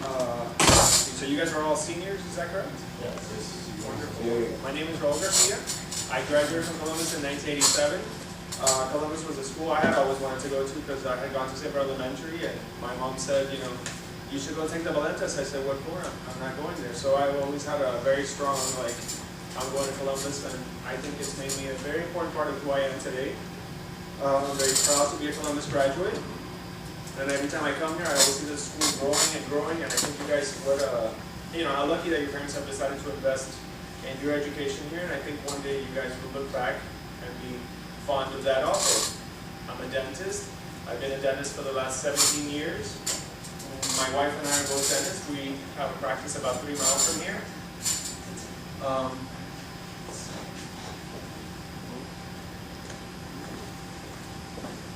So you guys are all seniors, is that correct? Yes. Wonderful. My name is Raul Garcia. I graduated from Columbus in 1987. Columbus was a school I had always wanted to go to because I had gone to Silver Elementary, and my mom said, you know, you should go take the Valentas. I said, what for? I'm not going there. So I've always had a very strong, like, I'm going to Columbus, and I think it's made me a very important part of who I am today. I'm very proud to be a Columbus graduate. And every time I come here, I always see the school growing and growing, and I think you guys would, you know, how lucky that your parents have decided to invest in your education here, and I think one day you guys will look back and be fond of that also. I'm a dentist. I've been a dentist for the last 17 years. My wife and I are both dentists. We have a practice about 3 miles from here.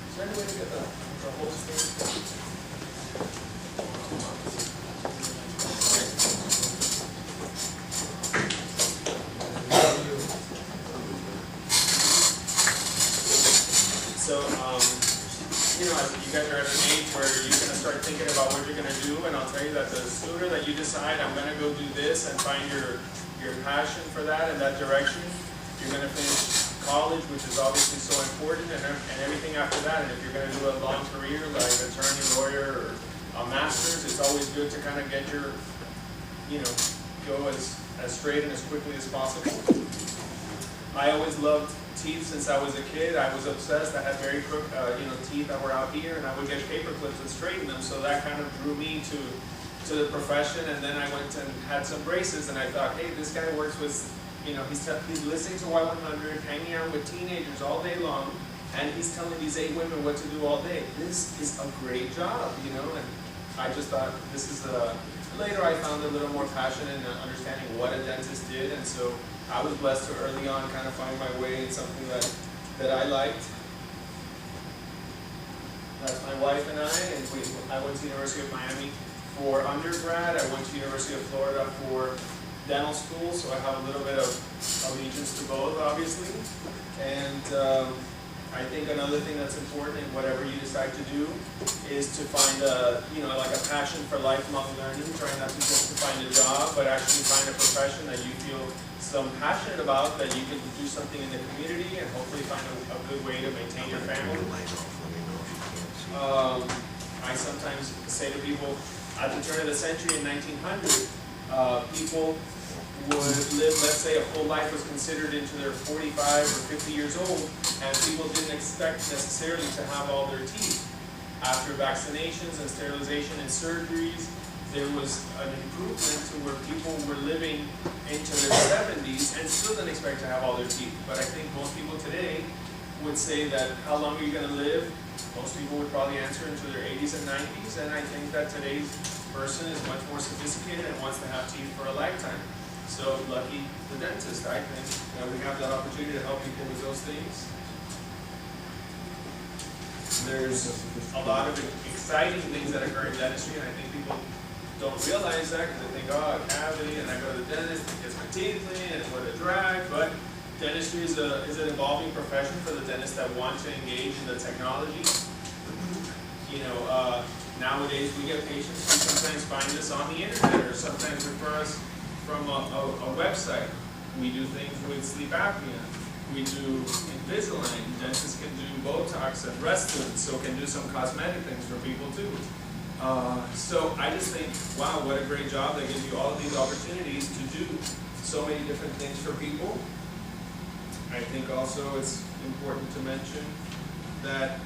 Is there any way to get the whole thing? So, you know, you guys are at an age where you're going to start thinking about what you're going to do, and I'll tell you that the sooner that you decide, I'm going to go do this and find your passion for that and that direction, you're going to finish college, which is obviously so important, and everything after that. And if you're going to do a long career like attorney, lawyer, or a master's, it's always good to kind of get your, you know, go as straight and as quickly as possible. I always loved teeth since I was a kid. I was obsessed. I had very crooked, you know, teeth that were out here, and I would get paper clips and straighten them. So that kind of drew me to the profession. And then I went and had some braces, and I thought, hey, this guy works with, you know, he's listening to Y100, hanging out with teenagers all day long, and he's telling these 8 women what to do all day. This is a great job, you know. And I just thought this is a. Later, I found a little more passion in understanding what a dentist did, and so I was blessed to early on kind of find my way in something that I liked. That's my wife and I went to the University of Miami for undergrad. I went to the University of Florida for dental school, so I have a little bit of allegiance to both, obviously. And I think another thing that's important in whatever you decide to do is to find a, you know, like a passion for lifelong learning. Try not to just to find a job, but actually find a profession that you feel so passionate about that you can do something in the community and hopefully find a good way to maintain your family. I sometimes say to people, at the turn of the century in 1900, people would live, let's say a whole life was considered into their 45 or 50 years old, and people didn't expect necessarily to have all their teeth. After vaccinations and sterilization and surgeries, there was an improvement to where people were living into their 70s and still didn't expect to have all their teeth. But I think most people today would say that, how long are you going to live? Most people would probably answer into their 80s and 90s, and I think that today's person is much more sophisticated and wants to have teeth for a lifetime. So lucky the dentist, I think, that we have that opportunity to help people with those things. There's a lot of exciting things that occur in dentistry, and I think people don't realize that because they think, oh, a cavity, and I go to the dentist and get my teeth cleaned, and what a drag. But dentistry is an evolving profession for the dentists that want to engage in the technology. You know, nowadays we get patients who sometimes find us on the internet or sometimes refer us from a website. We do things with sleep apnea. We do Invisalign. Dentists can do Botox and Restylane, so can do some cosmetic things for people too. So I just think, wow, what a great job. They give you all of these opportunities to do so many different things for people. I think also it's important to mention that,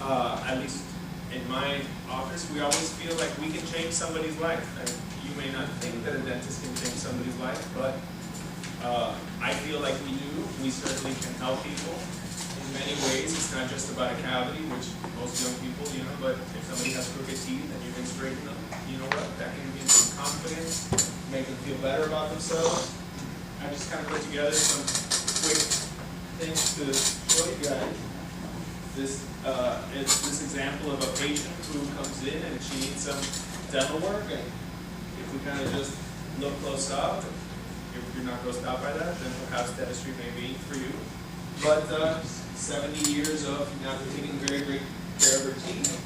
at least in my office, we always feel like we can change somebody's life. And you may not think that a dentist can change somebody's life, but I feel like we do. We certainly can help people in many ways. It's not just about a cavity, which most young people, you know, but if somebody has crooked teeth and you can straighten them, you know what, that can give them confidence, make them feel better about themselves. I just kind of put together some quick things to show you guys. This is this example of a patient who comes in and she needs some dental work, and if we kind of just look close up, if you're not grossed out by that, then perhaps dentistry may be for you. But 70 years of not taking very great care of her teeth.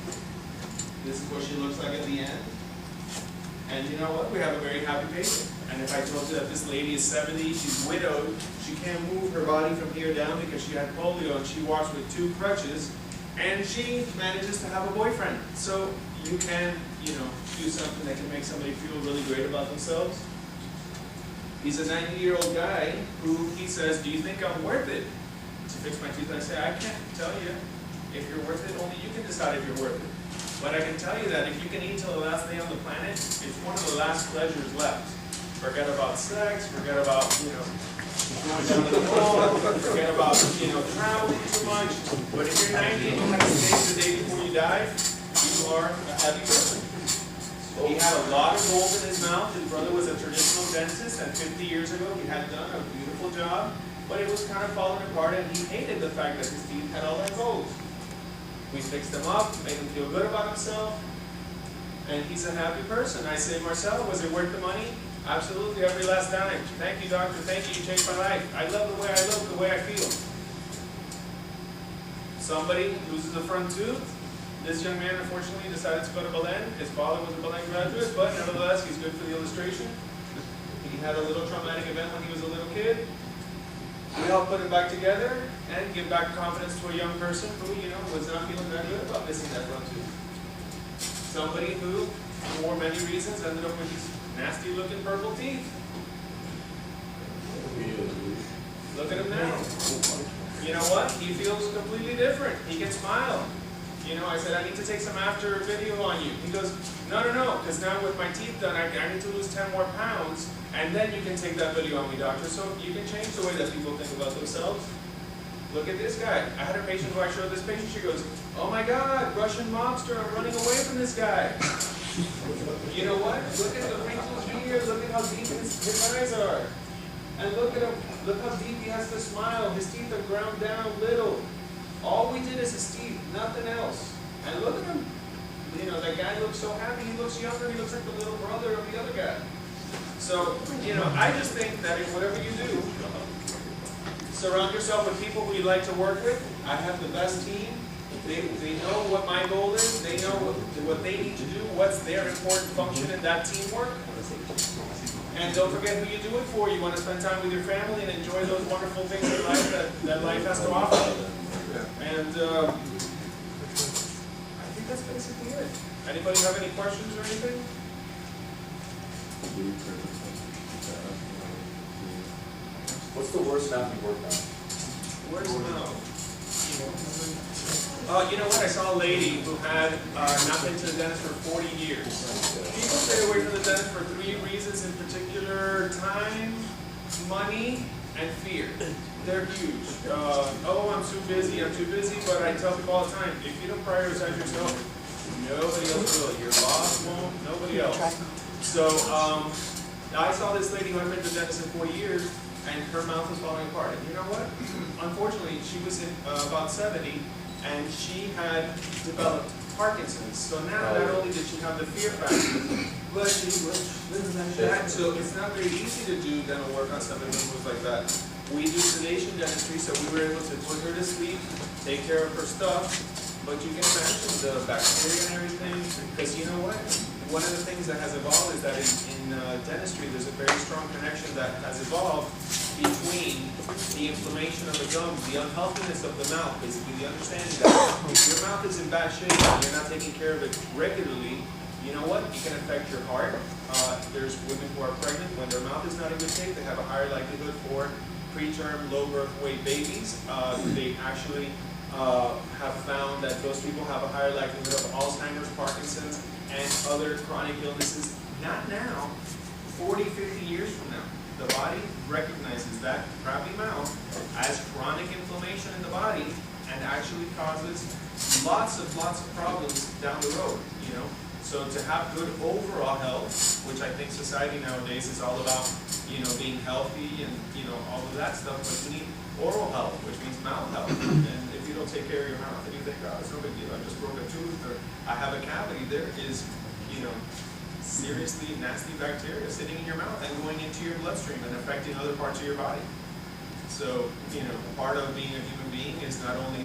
This is what she looks like at the end. And you know what? We have a very happy patient. And if I told you that this lady is 70, she's widowed, she can't move her body from here down because she had polio and she walks with 2 crutches, and she manages to have a boyfriend. So you can, you know, do something that can make somebody feel really great about themselves. He's a 90-year-old guy who he says, do you think I'm worth it to fix my teeth? And I say, I can't tell you if you're worth it. Only you can decide if you're worth it. But I can tell you that if you can eat till the last day on the planet, it's one of the last pleasures left. Forget about sex, forget about, you know, going down to the mall, forget about, you know, traveling too much. But if you're 90 and you have to stay the day before you die, you are a happy person. He had a lot of gold in his mouth. His brother was a traditional dentist, and 50 years ago he had done a beautiful job, but it was kind of falling apart, and he hated the fact that his teeth had all that gold. We fixed him up, made him feel good about himself, and he's a happy person. I say, Marcel, was it worth the money? Absolutely, every last dime. Thank you, doctor. Thank you. You changed my life. I love the way I look, the way I feel. Somebody loses a front tooth. This young man, unfortunately, decided to go to Belen. His father was a Belen graduate, but nevertheless, he's good for the illustration. He had a little traumatic event when he was a little kid. We helped put him back together and give back confidence to a young person who, you know, was not feeling that good about missing that front tooth. Somebody who, for many reasons, ended up with these nasty-looking purple teeth. Look at him now. You know what? He feels completely different. He can smile. You know, I said, I need to take some after video on you. He goes, no, because now with my teeth done, I need to lose 10 more pounds, and then you can take that video on me, doctor. So you can change the way that people think about themselves. Look at this guy. I had a patient who I showed this patient, she goes, oh my God, Russian mobster, I'm running away from this guy. You know what? Look at the wrinkles here, look at how deep his eyes are. And look at him, look how deep he has to smile. His teeth are ground down little. All we did is his teeth, nothing else. And look at him. You know, that guy looks so happy. He looks younger. He looks like the little brother of the other guy. So, you know, I just think that in whatever you do, surround yourself with people who you like to work with. I have the best team. They know what my goal is. They know what they need to do, what's their important function in that teamwork. And don't forget who you do it for. You want to spend time with your family and enjoy those wonderful things in life that life has to offer. And I think that's basically it. Anybody have any questions or anything? What's the worst mouth you've worked on? Worst mouth? You know what? I saw a lady who had not been to the dentist for 40 years. People stay away from the dentist for 3 reasons in particular: time, money, and fear. They're huge. Oh, I'm too busy, but I tell people all the time, if you don't prioritize yourself, nobody else will. Your boss won't, nobody else. So, I saw this lady who had been to the dentist in 40 years, and her mouth was falling apart. And you know what? Unfortunately, she was in about 70, and she had developed Parkinson's. So now, not only did she have the fear factor, but she was that. So it's not very easy to do dental work on somebody who was like that. We do sedation dentistry, so we were able to put her to sleep, take care of her stuff, but you can imagine the bacteria and everything, because you know what? One of the things that has evolved is that in dentistry, there's a very strong connection that has evolved between the inflammation of the gums, the unhealthiness of the mouth, basically the understanding that if your mouth is in bad shape and you're not taking care of it regularly, you know what? It can affect your heart. There's women who are pregnant. When their mouth is not in good shape, they have a higher likelihood for preterm, low birth weight babies. They actually have found that those people have a higher likelihood of Alzheimer's, Parkinson's, and other chronic illnesses. Not now, 40, 50 years from now. The body recognizes that crappy mouth as chronic inflammation in the body and actually causes lots of problems down the road, you know. So to have good overall health, which I think society nowadays is all about, you know, being healthy and, you know, all of that stuff, but you need oral health, which means mouth health. And if you don't take care of your mouth and you think, oh, it's no big deal, I just broke a tooth or I have a cavity, there is, you know, seriously nasty bacteria sitting in your mouth and going into your bloodstream and affecting other parts of your body. So, you know, part of being a human being is not only